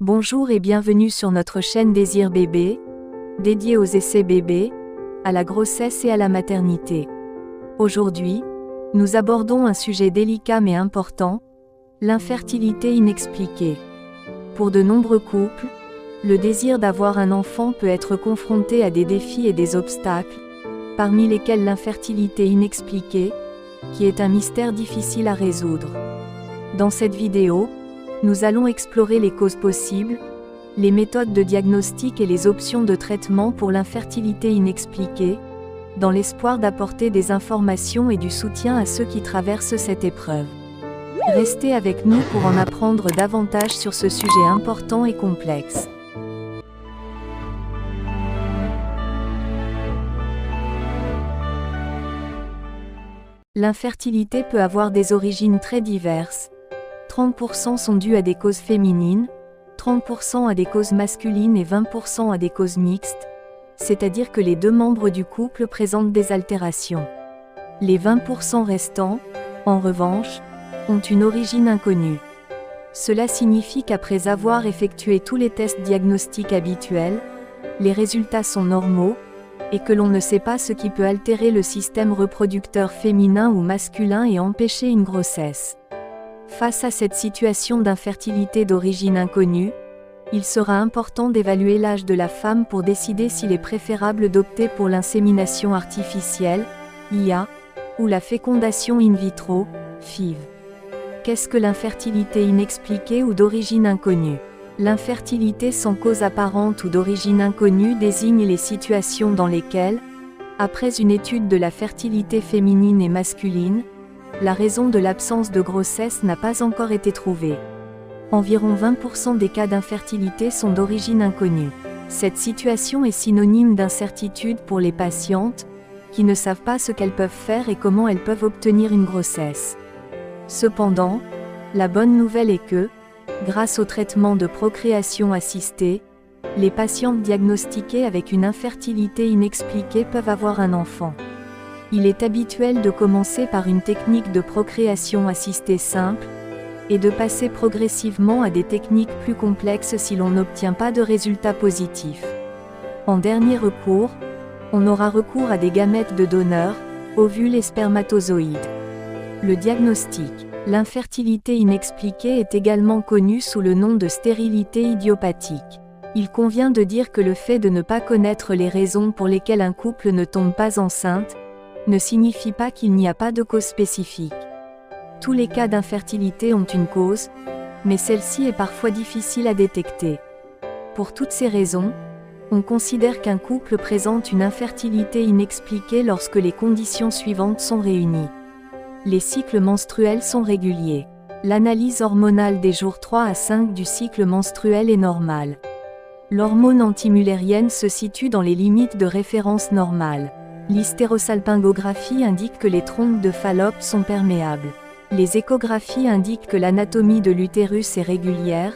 Bonjour et bienvenue sur notre chaîne Désir Bébé, dédiée aux essais bébés, à la grossesse et à la maternité. Aujourd'hui, nous abordons un sujet délicat mais important, l'infertilité inexpliquée. Pour de nombreux couples, le désir d'avoir un enfant peut être confronté à des défis et des obstacles, parmi lesquels l'infertilité inexpliquée, qui est un mystère difficile à résoudre. Dans cette vidéo, nous allons explorer les causes possibles, les méthodes de diagnostic et les options de traitement pour l'infertilité inexpliquée, dans l'espoir d'apporter des informations et du soutien à ceux qui traversent cette épreuve. Restez avec nous pour en apprendre davantage sur ce sujet important et complexe. L'infertilité peut avoir des origines très diverses. 30% sont dus à des causes féminines, 30% à des causes masculines et 20% à des causes mixtes, c'est-à-dire que les deux membres du couple présentent des altérations. Les 20% restants, en revanche, ont une origine inconnue. Cela signifie qu'après avoir effectué tous les tests diagnostiques habituels, les résultats sont normaux, et que l'on ne sait pas ce qui peut altérer le système reproducteur féminin ou masculin et empêcher une grossesse. Face à cette situation d'infertilité d'origine inconnue, il sera important d'évaluer l'âge de la femme pour décider s'il est préférable d'opter pour l'insémination artificielle, IA, ou la fécondation in vitro, FIV. Qu'est-ce que l'infertilité inexpliquée ou d'origine inconnue ? L'infertilité sans cause apparente ou d'origine inconnue désigne les situations dans lesquelles, après une étude de la fertilité féminine et masculine, la raison de l'absence de grossesse n'a pas encore été trouvée. Environ 20% des cas d'infertilité sont d'origine inconnue. Cette situation est synonyme d'incertitude pour les patientes, qui ne savent pas ce qu'elles peuvent faire et comment elles peuvent obtenir une grossesse. Cependant, la bonne nouvelle est que, grâce au traitement de procréation assistée, les patientes diagnostiquées avec une infertilité inexpliquée peuvent avoir un enfant. Il est habituel de commencer par une technique de procréation assistée simple, et de passer progressivement à des techniques plus complexes si l'on n'obtient pas de résultats positifs. En dernier recours, on aura recours à des gamètes de donneurs, ovules et spermatozoïdes. Le diagnostic. L'infertilité inexpliquée est également connue sous le nom de stérilité idiopathique. Il convient de dire que le fait de ne pas connaître les raisons pour lesquelles un couple ne tombe pas enceinte, ne signifie pas qu'il n'y a pas de cause spécifique. Tous les cas d'infertilité ont une cause, mais celle-ci est parfois difficile à détecter. Pour toutes ces raisons, on considère qu'un couple présente une infertilité inexpliquée lorsque les conditions suivantes sont réunies. Les cycles menstruels sont réguliers. L'analyse hormonale des jours 3 à 5 du cycle menstruel est normale. L'hormone antimullérienne se situe dans les limites de référence normales. L'hystérosalpingographie indique que les trompes de Fallope sont perméables. Les échographies indiquent que l'anatomie de l'utérus est régulière,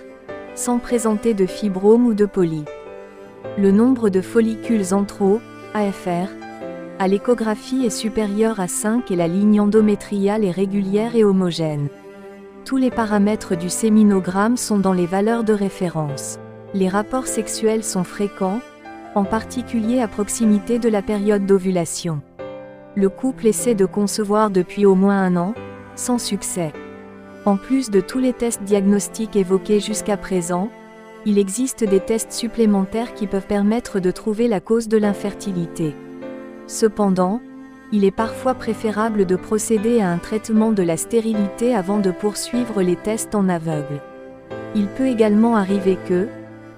sans présenter de fibrome ou de polype. Le nombre de follicules antraux, AFR, à l'échographie est supérieur à 5 et la ligne endométriale est régulière et homogène. Tous les paramètres du séminogramme sont dans les valeurs de référence. Les rapports sexuels sont fréquents, en particulier à proximité de la période d'ovulation. Le couple essaie de concevoir depuis au moins 1 an, sans succès. En plus de tous les tests diagnostiques évoqués jusqu'à présent, il existe des tests supplémentaires qui peuvent permettre de trouver la cause de l'infertilité. Cependant, il est parfois préférable de procéder à un traitement de la stérilité avant de poursuivre les tests en aveugle. Il peut également arriver que,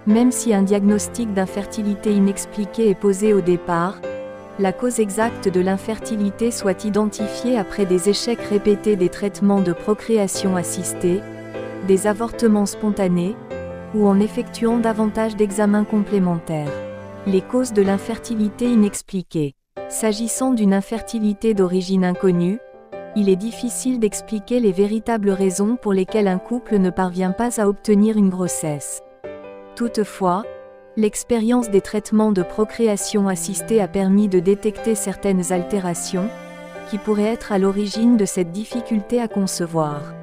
même si un diagnostic d'infertilité inexpliquée est posé au départ, la cause exacte de l'infertilité soit identifiée après des échecs répétés des traitements de procréation assistée, des avortements spontanés, ou en effectuant davantage d'examens complémentaires. Les causes de l'infertilité inexpliquée. S'agissant d'une infertilité d'origine inconnue, il est difficile d'expliquer les véritables raisons pour lesquelles un couple ne parvient pas à obtenir une grossesse. Toutefois, l'expérience des traitements de procréation assistée a permis de détecter certaines altérations, qui pourraient être à l'origine de cette difficulté à concevoir.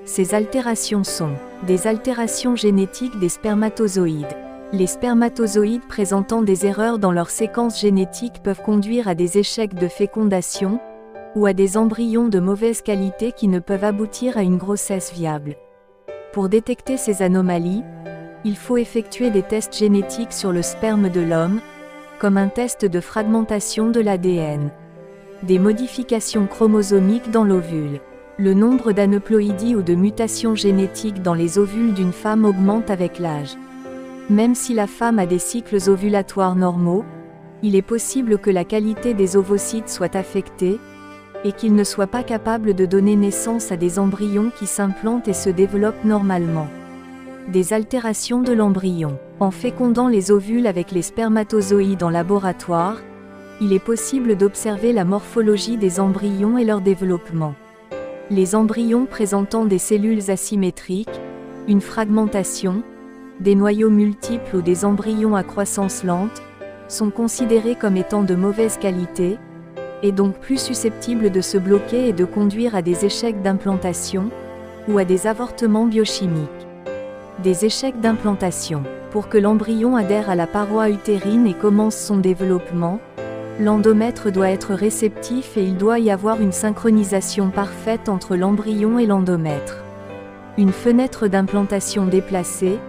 Ces altérations sont des altérations génétiques des spermatozoïdes. Les spermatozoïdes présentant des erreurs dans leur séquence génétique peuvent conduire à des échecs de fécondation, ou à des embryons de mauvaise qualité qui ne peuvent aboutir à une grossesse viable. Pour détecter ces anomalies, il faut effectuer des tests génétiques sur le sperme de l'homme, comme un test de fragmentation de l'ADN. Des modifications chromosomiques dans l'ovule. Le nombre d'aneuploïdies ou de mutations génétiques dans les ovules d'une femme augmente avec l'âge. Même si la femme a des cycles ovulatoires normaux, il est possible que la qualité des ovocytes soit affectée, et qu'ils ne soient pas capables de donner naissance à des embryons qui s'implantent et se développent normalement. Des altérations de l'embryon. En fécondant les ovules avec les spermatozoïdes en laboratoire, il est possible d'observer la morphologie des embryons et leur développement. Les embryons présentant des cellules asymétriques, une fragmentation, des noyaux multiples ou des embryons à croissance lente, sont considérés comme étant de mauvaise qualité, et donc plus susceptibles de se bloquer et de conduire à des échecs d'implantation, ou à des avortements biochimiques. Des échecs d'implantation. Pour que l'embryon adhère à la paroi utérine et commence son développement, l'endomètre doit être réceptif et il doit y avoir une synchronisation parfaite entre l'embryon et l'endomètre. Une fenêtre d'implantation déplacée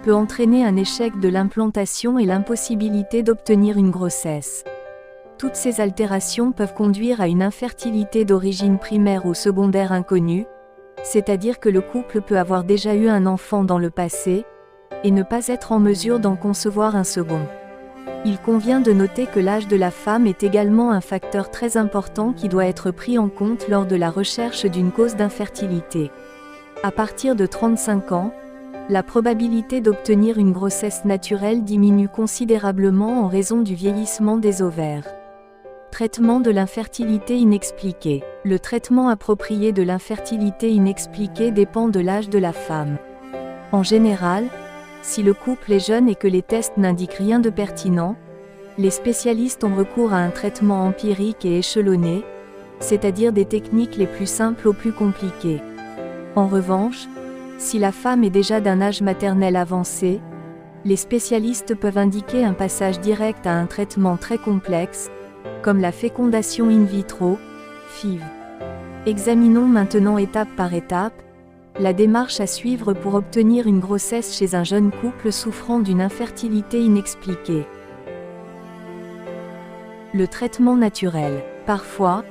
peut entraîner un échec de l'implantation et l'impossibilité d'obtenir une grossesse. Toutes ces altérations peuvent conduire à une infertilité d'origine primaire ou secondaire inconnue, c'est-à-dire que le couple peut avoir déjà eu un enfant dans le passé, et ne pas être en mesure d'en concevoir un second. Il convient de noter que l'âge de la femme est également un facteur très important qui doit être pris en compte lors de la recherche d'une cause d'infertilité. À partir de 35 ans, la probabilité d'obtenir une grossesse naturelle diminue considérablement en raison du vieillissement des ovaires. Traitement de l'infertilité inexpliquée. Le traitement approprié de l'infertilité inexpliquée dépend de l'âge de la femme. En général, si le couple est jeune et que les tests n'indiquent rien de pertinent, les spécialistes ont recours à un traitement empirique et échelonné, c'est-à-dire des techniques les plus simples aux plus compliquées. En revanche, si la femme est déjà d'un âge maternel avancé, les spécialistes peuvent indiquer un passage direct à un traitement très complexe, comme la fécondation in vitro, FIV. Examinons maintenant étape par étape la démarche à suivre pour obtenir une grossesse chez un jeune couple souffrant d'une infertilité inexpliquée. Le traitement naturel. Parfois,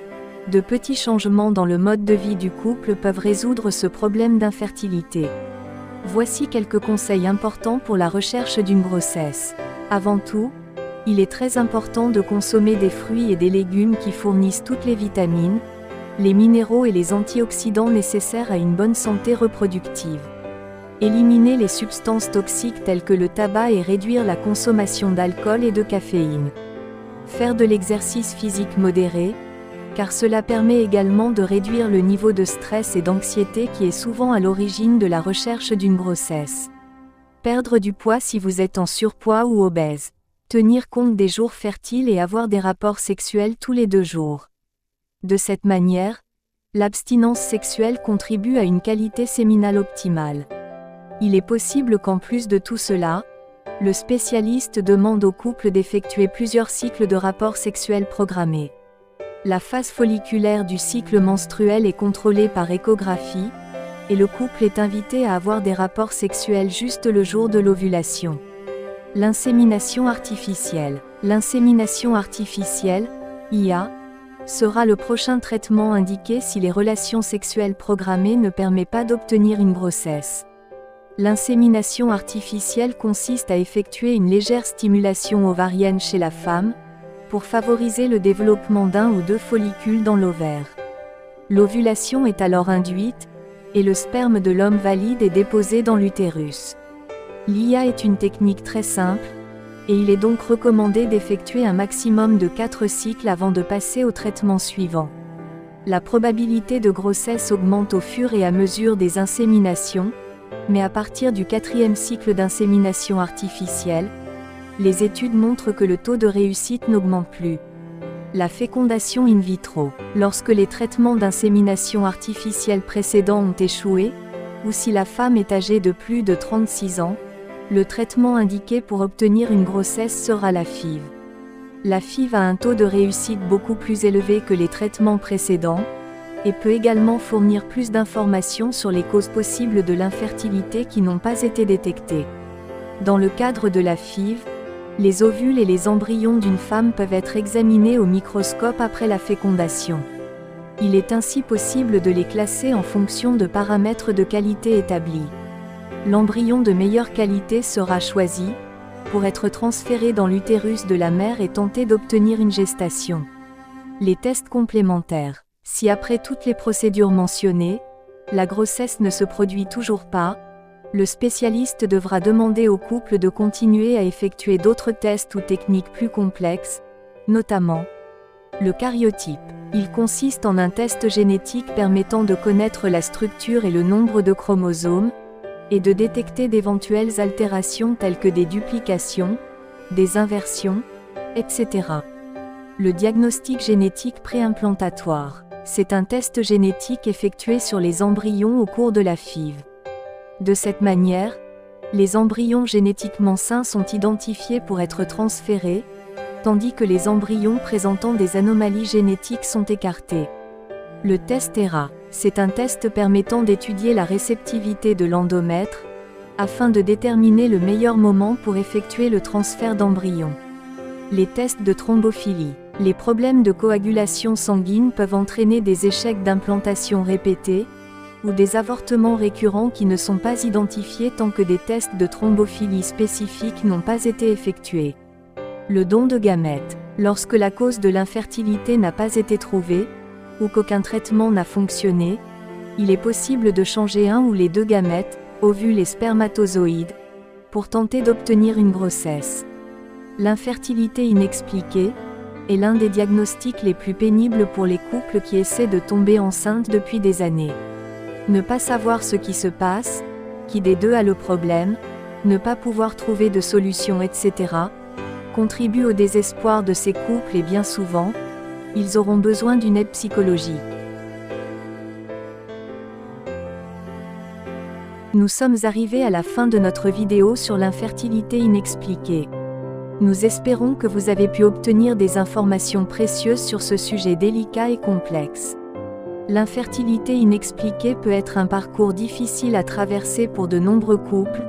de petits changements dans le mode de vie du couple peuvent résoudre ce problème d'infertilité. Voici quelques conseils importants pour la recherche d'une grossesse. Avant tout, il est très important de consommer des fruits et des légumes qui fournissent toutes les vitamines, les minéraux et les antioxydants nécessaires à une bonne santé reproductive. Éliminer les substances toxiques telles que le tabac et réduire la consommation d'alcool et de caféine. Faire de l'exercice physique modéré, car cela permet également de réduire le niveau de stress et d'anxiété qui est souvent à l'origine de la recherche d'une grossesse. Perdre du poids si vous êtes en surpoids ou obèse. Tenir compte des jours fertiles et avoir des rapports sexuels tous les 2 jours. De cette manière, l'abstinence sexuelle contribue à une qualité séminale optimale. Il est possible qu'en plus de tout cela, le spécialiste demande au couple d'effectuer plusieurs cycles de rapports sexuels programmés. La phase folliculaire du cycle menstruel est contrôlée par échographie, et le couple est invité à avoir des rapports sexuels juste le jour de l'ovulation. L'insémination artificielle. L'insémination artificielle, IA, sera le prochain traitement indiqué si les relations sexuelles programmées ne permettent pas d'obtenir une grossesse. L'insémination artificielle consiste à effectuer une légère stimulation ovarienne chez la femme, pour favoriser le développement d'un ou 2 follicules dans l'ovaire. L'ovulation est alors induite, et le sperme de l'homme valide est déposé dans l'utérus. L'IA est une technique très simple, et il est donc recommandé d'effectuer un maximum de 4 cycles avant de passer au traitement suivant. La probabilité de grossesse augmente au fur et à mesure des inséminations, mais à partir du 4e cycle d'insémination artificielle, les études montrent que le taux de réussite n'augmente plus. La fécondation in vitro. Lorsque les traitements d'insémination artificielle précédents ont échoué, ou si la femme est âgée de plus de 36 ans, le traitement indiqué pour obtenir une grossesse sera la FIV. La FIV a un taux de réussite beaucoup plus élevé que les traitements précédents, et peut également fournir plus d'informations sur les causes possibles de l'infertilité qui n'ont pas été détectées. Dans le cadre de la FIV, les ovules et les embryons d'une femme peuvent être examinés au microscope après la fécondation. Il est ainsi possible de les classer en fonction de paramètres de qualité établis. L'embryon de meilleure qualité sera choisi, pour être transféré dans l'utérus de la mère et tenter d'obtenir une gestation. Les tests complémentaires. Si après toutes les procédures mentionnées, la grossesse ne se produit toujours pas, le spécialiste devra demander au couple de continuer à effectuer d'autres tests ou techniques plus complexes, notamment le karyotype. Il consiste en un test génétique permettant de connaître la structure et le nombre de chromosomes, et de détecter d'éventuelles altérations telles que des duplications, des inversions, etc. Le diagnostic génétique préimplantatoire. C'est un test génétique effectué sur les embryons au cours de la FIV. De cette manière, les embryons génétiquement sains sont identifiés pour être transférés, tandis que les embryons présentant des anomalies génétiques sont écartés. Le test ERA, c'est un test permettant d'étudier la réceptivité de l'endomètre, afin de déterminer le meilleur moment pour effectuer le transfert d'embryons. Les tests de thrombophilie. Les problèmes de coagulation sanguine peuvent entraîner des échecs d'implantation répétés, ou des avortements récurrents qui ne sont pas identifiés tant que des tests de thrombophilie spécifiques n'ont pas été effectués. Le don de gamètes. Lorsque la cause de l'infertilité n'a pas été trouvée, ou qu'aucun traitement n'a fonctionné, il est possible de changer un ou les deux gamètes, ovules et spermatozoïdes, pour tenter d'obtenir une grossesse. L'infertilité inexpliquée est l'un des diagnostics les plus pénibles pour les couples qui essaient de tomber enceinte depuis des années. Ne pas savoir ce qui se passe, qui des deux a le problème, ne pas pouvoir trouver de solution, etc., contribue au désespoir de ces couples et bien souvent, ils auront besoin d'une aide psychologique. Nous sommes arrivés à la fin de notre vidéo sur l'infertilité inexpliquée. Nous espérons que vous avez pu obtenir des informations précieuses sur ce sujet délicat et complexe. L'infertilité inexpliquée peut être un parcours difficile à traverser pour de nombreux couples,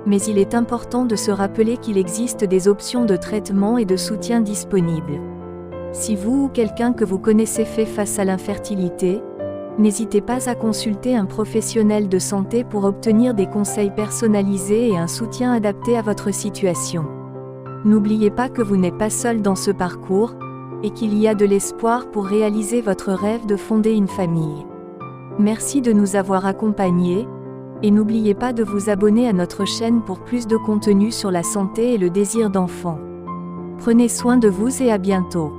mais il est important de se rappeler qu'il existe des options de traitement et de soutien disponibles. Si vous ou quelqu'un que vous connaissez fait face à l'infertilité, n'hésitez pas à consulter un professionnel de santé pour obtenir des conseils personnalisés et un soutien adapté à votre situation. N'oubliez pas que vous n'êtes pas seul dans ce parcours, et qu'il y a de l'espoir pour réaliser votre rêve de fonder une famille. Merci de nous avoir accompagnés, et n'oubliez pas de vous abonner à notre chaîne pour plus de contenu sur la santé et le désir d'enfant. Prenez soin de vous et à bientôt.